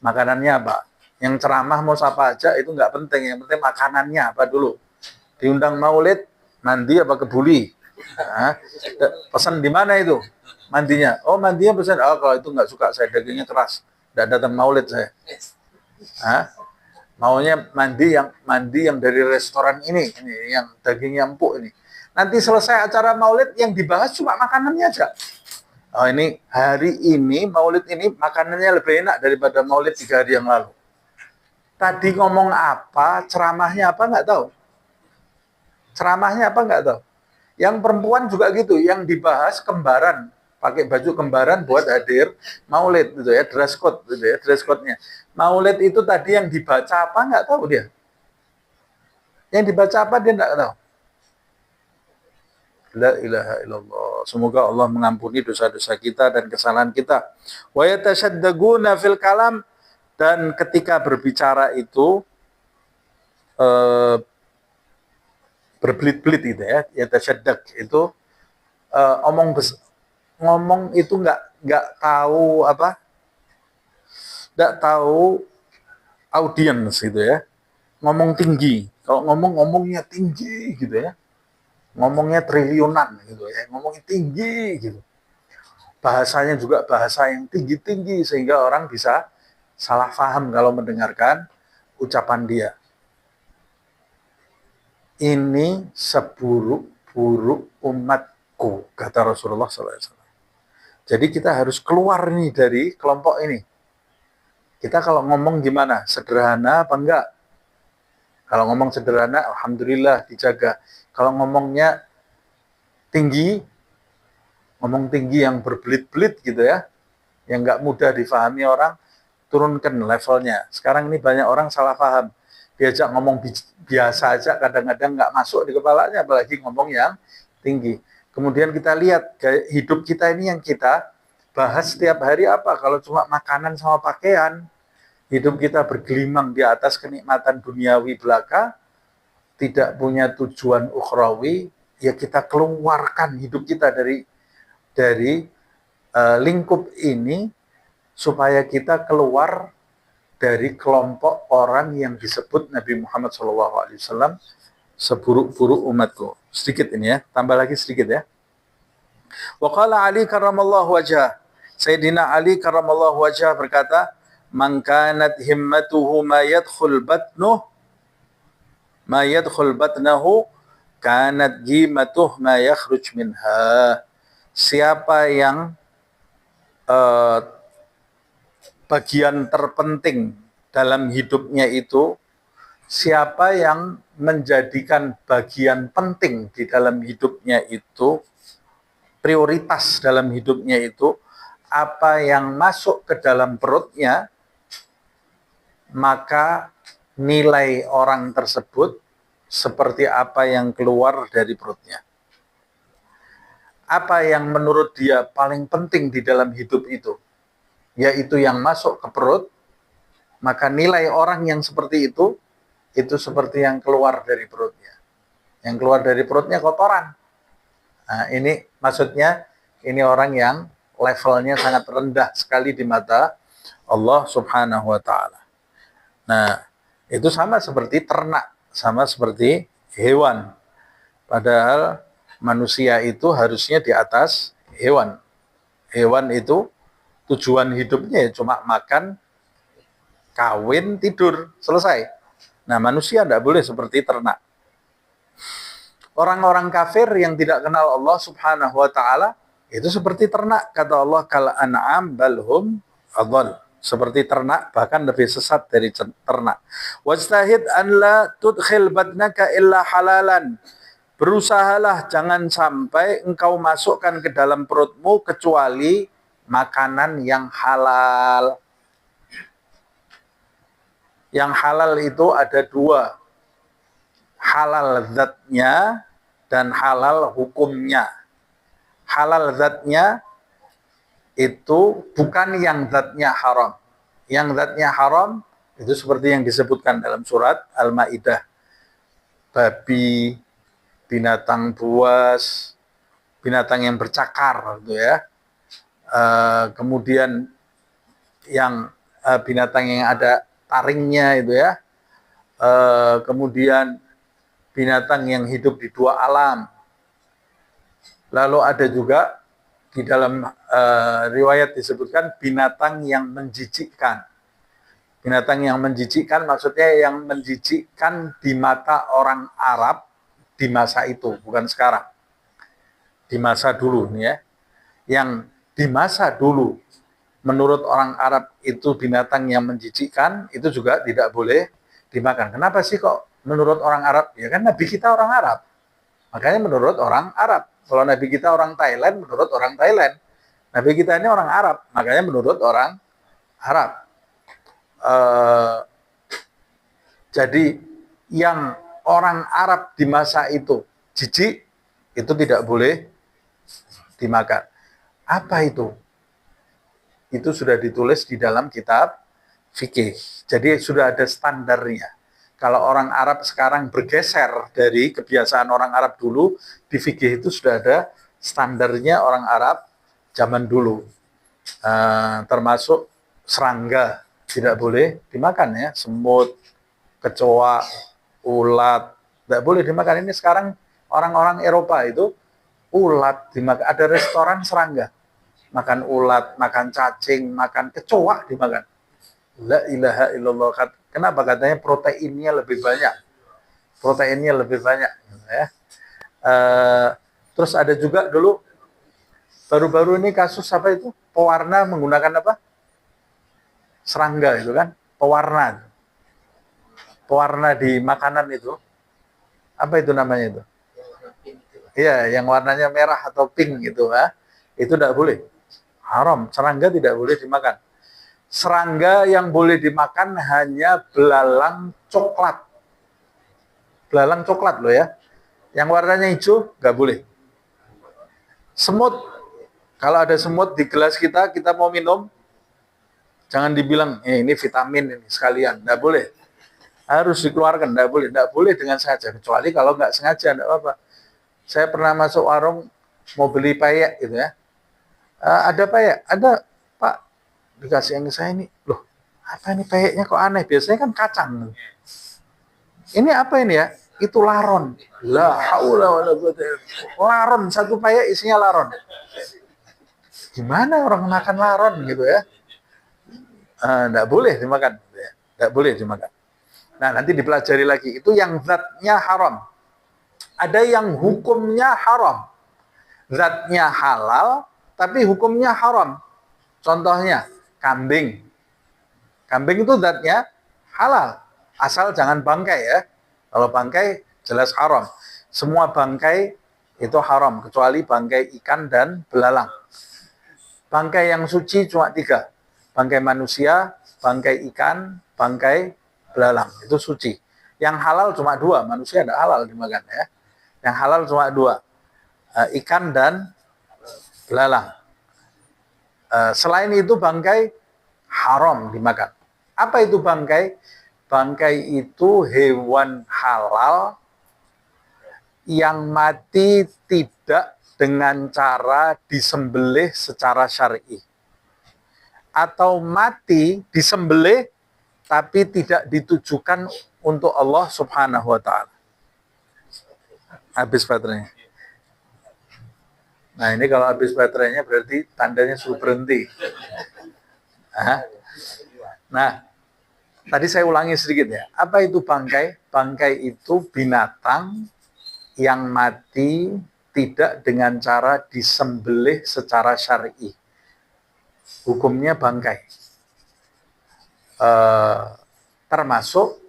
Speaker 1: Makanannya apa? Yang ceramah mau siapa aja itu nggak penting, yang penting makanannya apa dulu. Diundang maulid, mandi apa kebuli? Nah, pesan di mana itu? Mandinya, oh mandinya pesan, oh kalau itu nggak suka saya, dagingnya keras, nggak datang maulid saya. Maunya mandi yang dari restoran ini yang dagingnya empuk ini. Nanti selesai acara maulid yang dibahas cuma makanannya aja. Oh ini hari ini maulid ini makanannya lebih enak daripada maulid 3 hari yang lalu. Tadi ngomong apa, ceramahnya apa nggak tahu. Ceramahnya apa nggak tahu. Yang perempuan juga gitu, yang dibahas kembaran, pakai baju kembaran buat hadir maulid gitu ya, dress code gitu ya, dress code-nya. Maulid itu tadi yang dibaca apa nggak tahu dia. Yang dibaca apa dia nggak tahu. La ilaha illallah. Semoga Allah mengampuni dosa-dosa kita dan kesalahan kita. Wa yatashaddaquna fil kalam, dan ketika berbicara itu berbelit-belit gitu ya, yatashaddaq itu ngomong itu nggak tahu apa, nggak tahu audiens gitu ya, ngomong tinggi. Kalau ngomongnya tinggi gitu ya, ngomongnya triliunan gitu ya, ngomongnya tinggi gitu. Bahasanya juga bahasa yang tinggi-tinggi sehingga orang bisa salah paham kalau mendengarkan ucapan dia. Ini seburuk-buruk umatku, kata Rasulullah SAW. Jadi kita harus keluar nih dari kelompok ini. Kita kalau ngomong gimana? Sederhana apa enggak? Kalau ngomong sederhana, alhamdulillah dijaga. Kalau ngomongnya tinggi, ngomong tinggi yang berbelit-belit gitu ya, yang enggak mudah difahami orang, turunkan levelnya. Sekarang ini banyak orang salah paham. Diajak ngomong biasa aja kadang-kadang nggak masuk di kepalanya, apalagi ngomong yang tinggi. Kemudian kita lihat hidup kita ini yang kita bahas setiap hari apa? Kalau cuma makanan sama pakaian, hidup kita bergelimang di atas kenikmatan duniawi belaka, tidak punya tujuan ukhrawi, ya kita keluarkan hidup kita dari lingkup ini supaya kita keluar dari kelompok orang yang disebut Nabi Muhammad SAW seburuk-buruk umatku. Sedikit ini ya, tambah lagi sedikit ya. Wa qala Ali karramallahu wajhah. Sayyidina Ali karramallahu wajhah berkata, "Man kanat himmatuhu ma yadkhul batnahu kanat jimatuh ma yakhruj minha." Siapa yang bagian terpenting dalam hidupnya itu, siapa yang menjadikan bagian penting di dalam hidupnya itu, prioritas dalam hidupnya itu, apa yang masuk ke dalam perutnya, maka nilai orang tersebut seperti apa yang keluar dari perutnya. Apa yang menurut dia paling penting di dalam hidup itu, yaitu yang masuk ke perut, maka nilai orang yang seperti itu seperti yang keluar dari perutnya. Yang keluar dari perutnya kotoran. Nah, ini maksudnya, ini orang yang levelnya sangat rendah sekali di mata Allah Subhanahu wa Ta'ala. Nah, itu sama seperti ternak, sama seperti hewan. Padahal manusia itu harusnya di atas hewan. Hewan itu tujuan hidupnya ya cuma makan, kawin, tidur, selesai. Nah, manusia tidak boleh seperti ternak. Orang-orang kafir yang tidak kenal Allah Subhanahu wa Ta'ala itu seperti ternak, kata Allah, kal an'am balhum adhal. Seperti ternak, bahkan lebih sesat dari ternak. Wajtahid an la tudkhil badnaka illa halalan. Berusahalah jangan sampai engkau masukkan ke dalam perutmu kecuali makanan yang halal. Yang halal itu ada dua. Halal zatnya dan halal hukumnya. Halal zatnya itu bukan yang zatnya haram. Yang zatnya haram itu seperti yang disebutkan dalam surat Al-Maidah. Babi, binatang buas, binatang yang bercakar, gitu ya. Kemudian yang binatang yang ada taringnya, itu ya. Kemudian binatang yang hidup di dua alam. Lalu ada juga di dalam riwayat disebutkan binatang yang menjijikkan. Binatang yang menjijikkan maksudnya yang menjijikkan di mata orang Arab di masa itu, bukan sekarang. Di masa dulu nih ya. Yang di masa dulu menurut orang Arab itu binatang yang menjijikkan, itu juga tidak boleh dimakan. Kenapa sih kok menurut orang Arab? Ya kan Nabi kita orang Arab. Makanya menurut orang Arab. Kalau Nabi kita orang Thailand, menurut orang Thailand. Nabi kita ini orang Arab, makanya menurut orang Arab. Jadi yang orang Arab di masa itu jijik, itu tidak boleh dimakan. Apa itu? Itu sudah ditulis di dalam kitab fikih. Jadi sudah ada standarnya. Kalau orang Arab sekarang bergeser dari kebiasaan orang Arab dulu, di fikih itu sudah ada standarnya orang Arab zaman dulu. Termasuk serangga tidak boleh dimakan ya, semut, kecoa, ulat, tidak boleh dimakan. Ini sekarang orang-orang Eropa itu ulat dimakan. Ada restoran serangga, makan ulat, makan cacing, makan kecoa dimakan. La ilaha illallah. Kenapa? Katanya proteinnya lebih banyak. Proteinnya lebih banyak. Ya. Terus ada juga dulu, baru-baru ini kasus apa itu? Pewarna menggunakan apa? Serangga itu kan. Pewarna. Pewarna di makanan itu. Apa itu namanya itu? Iya, yang warnanya merah atau pink gitu. Itu tidak boleh. Haram. Serangga tidak boleh dimakan. Serangga yang boleh dimakan hanya belalang coklat. Belalang coklat loh ya. Yang warnanya hijau nggak boleh. Semut, kalau ada semut di gelas kita mau minum, jangan dibilang ini vitamin ini sekalian, nggak boleh. Harus dikeluarkan, nggak boleh. Nggak boleh dengan sengaja, kecuali kalau nggak sengaja, nggak apa-apa. Saya pernah masuk warung mau beli peyek gitu ya. Ada peyek, ada Pak, dikasih yang ke saya ini, loh apa ini peyeknya kok aneh, biasanya kan kacang. Ini apa ini ya? Itu laron. La haula wala quwata illa billah. Laron, satu peyek isinya laron. Gimana orang makan laron gitu ya? Nggak boleh dimakan. Nggak boleh dimakan. Nah, nanti dipelajari lagi. Itu yang zatnya haram. Ada yang hukumnya haram. Zatnya halal, tapi hukumnya haram. Contohnya, kambing. Kambing itu zatnya halal, asal jangan bangkai ya. Kalau bangkai jelas haram. Semua bangkai itu haram, kecuali bangkai ikan dan belalang. Bangkai yang suci cuma 3. Bangkai manusia, bangkai ikan, bangkai belalang. Itu suci. Yang halal cuma 2. Manusia tidak halal dimakan ya. Yang halal cuma 2. Ikan dan belalang. Selain itu bangkai haram dimakan. Apa itu bangkai? Bangkai itu hewan halal yang mati tidak dengan cara disembelih secara syar'i. Atau mati disembelih tapi tidak ditujukan untuk Allah Subhanahu wa taala. Habis baterainya. Nah, ini kalau habis baterainya berarti tandanya suruh berhenti. Nah, tadi saya ulangi sedikit ya. Apa itu bangkai? Bangkai itu binatang yang mati tidak dengan cara disembelih secara syar'i. Hukumnya bangkai. Termasuk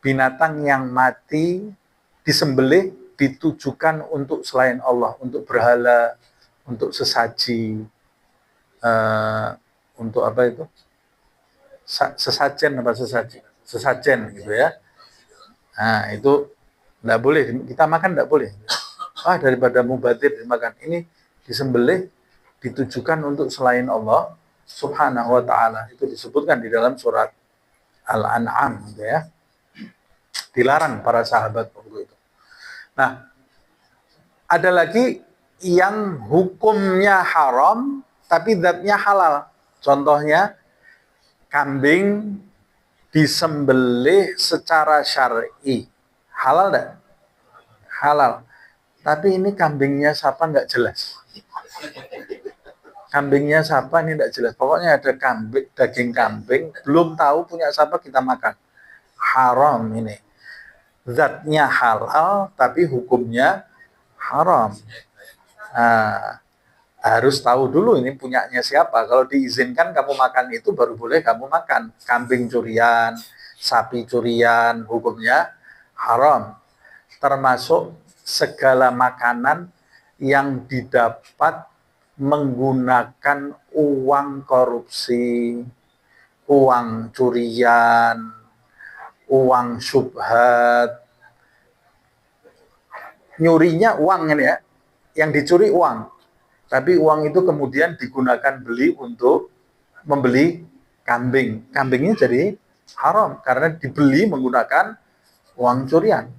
Speaker 1: binatang yang mati disembelih ditujukan untuk selain Allah, untuk berhala, untuk sesaji, untuk apa itu? Sesajen apa sesaji? Sesajen gitu ya. Nah, itu tidak boleh, kita makan tidak boleh. Daripada mubadir dimakan. Ini disembelih ditujukan untuk selain Allah Subhanahu wa taala. Itu disebutkan di dalam surat Al-An'am gitu ya. Dilarang para sahabat waktu itu. Nah, ada lagi yang hukumnya haram tapi zatnya halal. Contohnya kambing disembelih secara syar'i. Halal enggak? Halal. Tapi ini kambingnya siapa enggak jelas. Kambingnya siapa ini enggak jelas. Pokoknya ada kambing, daging kambing, belum tahu punya siapa kita makan. Haram ini. Zatnya halal tapi hukumnya haram. Nah, harus tahu dulu ini punyanya siapa. Kalau diizinkan kamu makan itu baru boleh kamu makan. Kambing curian, sapi curian, hukumnya haram. Termasuk segala makanan yang didapat menggunakan uang korupsi, uang curian, uang syubhat. Nyurinya uang ini ya, yang dicuri uang. Tapi uang itu kemudian digunakan beli untuk membeli kambing. Kambingnya jadi haram karena dibeli menggunakan uang curian.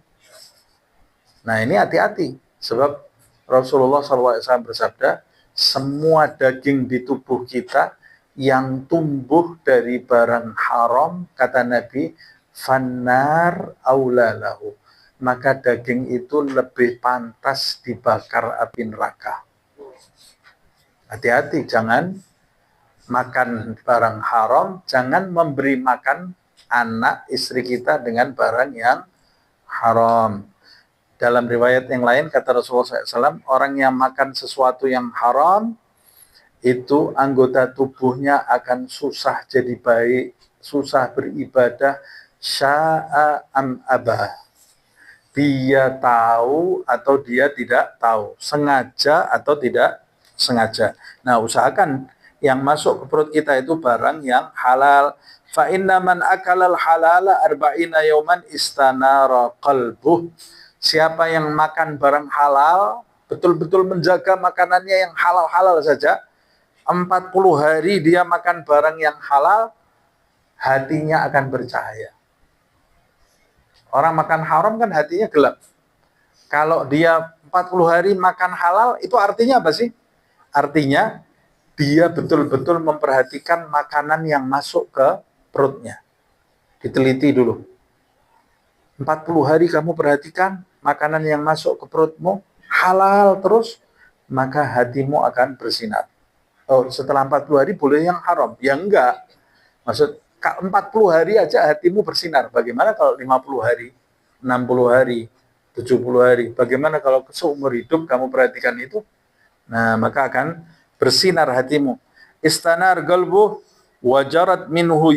Speaker 1: Nah, ini hati-hati sebab Rasulullah SAW bersabda, semua daging di tubuh kita yang tumbuh dari barang haram, kata Nabi, fannar aulalahu, maka daging itu lebih pantas dibakar api neraka. Hati-hati, jangan makan barang haram, jangan memberi makan anak istri kita dengan barang yang haram. Dalam riwayat yang lain kata Rasulullah SAW, orang yang makan sesuatu yang haram itu anggota tubuhnya akan susah jadi baik, susah beribadah, sya'a am abah. Dia tahu atau dia tidak tahu, sengaja atau tidak sengaja. Nah, usahakan yang masuk ke perut kita itu barang yang halal. Fa inna man akalal halala arba'ina yauman istanara qalbuh. Siapa yang makan barang halal, betul-betul menjaga makanannya yang halal-halal saja, 40 hari dia makan barang yang halal, hatinya akan bercahaya. Orang makan haram kan hatinya gelap. Kalau dia 40 hari makan halal, itu artinya apa sih? Artinya dia betul-betul memperhatikan makanan yang masuk ke perutnya. Diteliti dulu. 40 hari kamu perhatikan makanan yang masuk ke perutmu halal terus, maka hatimu akan bersinar. Oh, setelah 40 hari boleh yang haram? Ya enggak. Maksud 40 hari aja hatimu bersinar. Bagaimana kalau 50 hari, 60 hari, 70 hari? Bagaimana kalau seumur hidup kamu perhatikan itu? Nah, maka akan bersinar hatimu. Istanar qalbuh wajarat minhu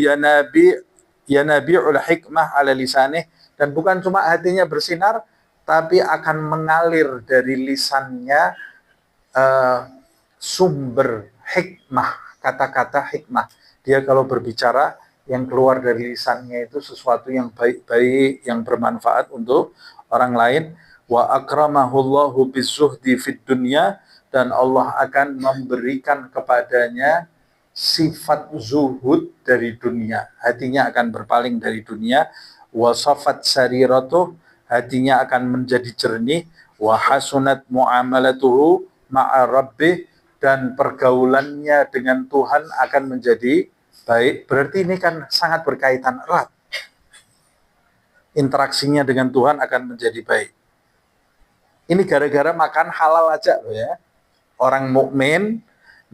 Speaker 1: yanabi'ul hikmah ala lisanih, dan bukan cuma hatinya bersinar, tapi akan mengalir dari lisannya sumber hikmah, kata-kata hikmah. Dia kalau berbicara, yang keluar dari lisannya itu sesuatu yang baik-baik, yang bermanfaat untuk orang lain. Wa akramahullahu bizuhdi fid dunya, dan Allah akan memberikan kepadanya sifat zuhud dari dunia. Hatinya akan berpaling dari dunia. Wa safat sariratuh, hatinya akan menjadi jernih. Wa hasunat muamalatuhu ma'a rabbih, dan pergaulannya dengan Tuhan akan menjadi baik. Berarti ini kan sangat berkaitan erat. Interaksinya dengan Tuhan akan menjadi baik. Ini gara-gara makan halal aja loh ya. Orang mukmin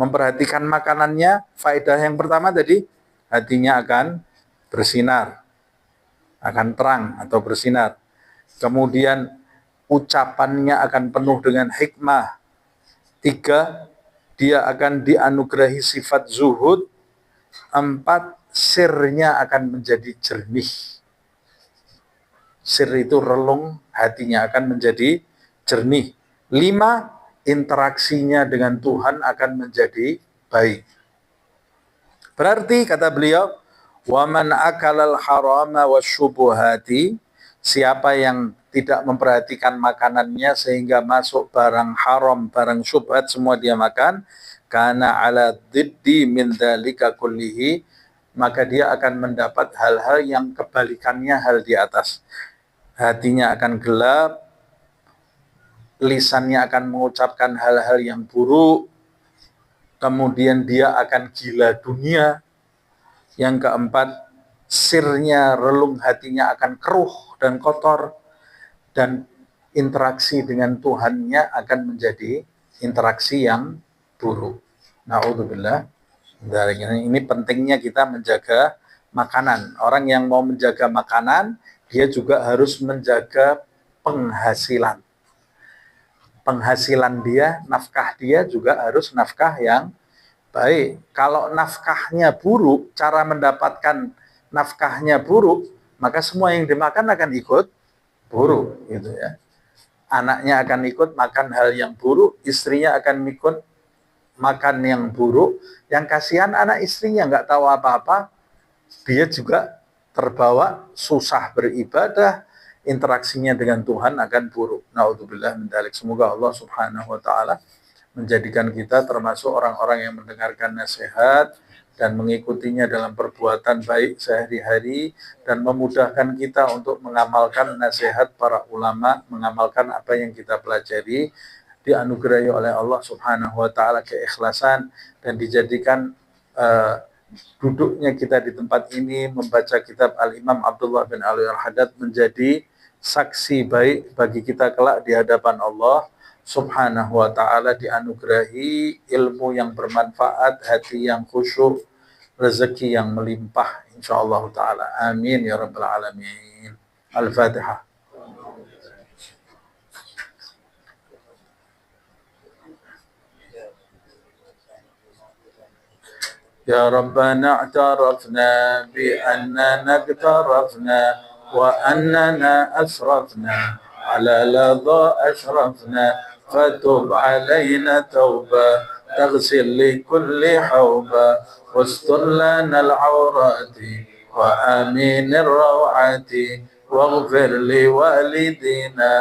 Speaker 1: memperhatikan makanannya, faedah yang pertama tadi, hatinya akan bersinar, akan terang atau bersinar. Kemudian ucapannya akan penuh dengan hikmah. 3, dia akan dianugerahi sifat zuhud. 4, sirnya akan menjadi jernih. Sir itu relung, hatinya akan menjadi jernih. 5, interaksinya dengan Tuhan akan menjadi baik. Berarti kata beliau, waman akalal harama wasyubuhati, siapa yang tidak memperhatikan makanannya sehingga masuk barang haram, barang syubhat, semua dia makan, kana ala diddi min dzalika kullihi, maka dia akan mendapat hal-hal yang kebalikannya hal di atas. Hatinya akan gelap, lisannya akan mengucapkan hal-hal yang buruk, kemudian dia akan gila dunia. Yang keempat, sirnya, relung hatinya akan keruh dan kotor, dan interaksi dengan Tuhannya akan menjadi interaksi yang buruk. Na'udzubillah. Ini pentingnya kita menjaga makanan. Orang yang mau menjaga makanan, dia juga harus menjaga penghasilan. Penghasilan dia, nafkah dia juga harus nafkah yang baik. Kalau nafkahnya buruk, cara mendapatkan nafkahnya buruk, maka semua yang dimakan akan ikut buruk, gitu ya. Anaknya akan ikut makan hal yang buruk, istrinya akan ikut makan yang buruk. Yang kasihan anak istrinya nggak tahu apa-apa, dia juga terbawa susah beribadah, interaksinya dengan Tuhan akan buruk. Naudzubillah min dzalik. Semoga Allah Subhanahu wa taala menjadikan kita termasuk orang-orang yang mendengarkan nasihat dan mengikutinya dalam perbuatan baik sehari-hari, dan memudahkan kita untuk mengamalkan nasihat para ulama, mengamalkan apa yang kita pelajari, dianugerahi oleh Allah Subhanahu wa taala keikhlasan, dan dijadikan duduknya kita di tempat ini membaca kitab Al-Imam Abdullah bin Ali Al-Haddad menjadi saksi baik bagi kita kelak di hadapan Allah Subhanahu wa ta'ala, dianugerahi ilmu yang bermanfaat, hati yang khusyuk, rezeki yang melimpah insyaallah ta'ala. Amin ya rabbal alamin. Al-Fatihah. Ya Rabbana a'tarafna bi annana iqtarafna wa annana asrafna ala ladha ashrafna فتب علينا توبة تغسل لكل حوبة واستر لنا العورات وآمين الروعات واغفر لوالدينا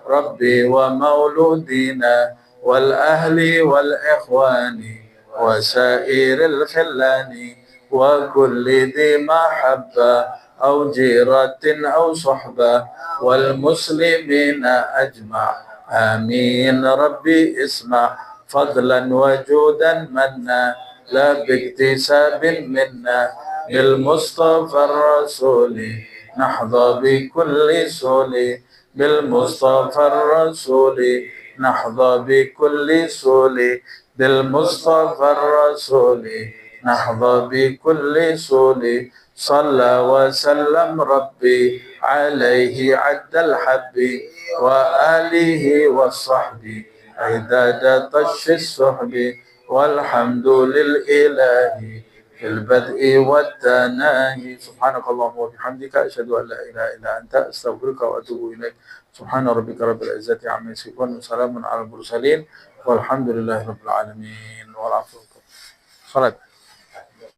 Speaker 1: ربي ومولودينا والأهل والإخوان وسائر الخلان وكل ذي محبة أو جيرة أو صحبة والمسلمين أجمع. آمين. ربي اسمع فضلا وجودا منا لا باكتساب منا بالمصطفى الرسول نحظى بكل سول بالمصطفى الرسول نحظى بكل سول بالمصطفى الرسول نحظى بكل سول صلى وسلم ربي عليه عد الحب وآله وصحبه عداد طش السحب والحمد للإله البدء والتناهي سبحانك اللهم وبحمدك أشهد أن لا إله إلا أنت أستغفرك وأتوب إليك سبحان ربك رب العزة عما يصفون وسلام على المرسلين والحمد لله رب العالمين والعفو. صلاة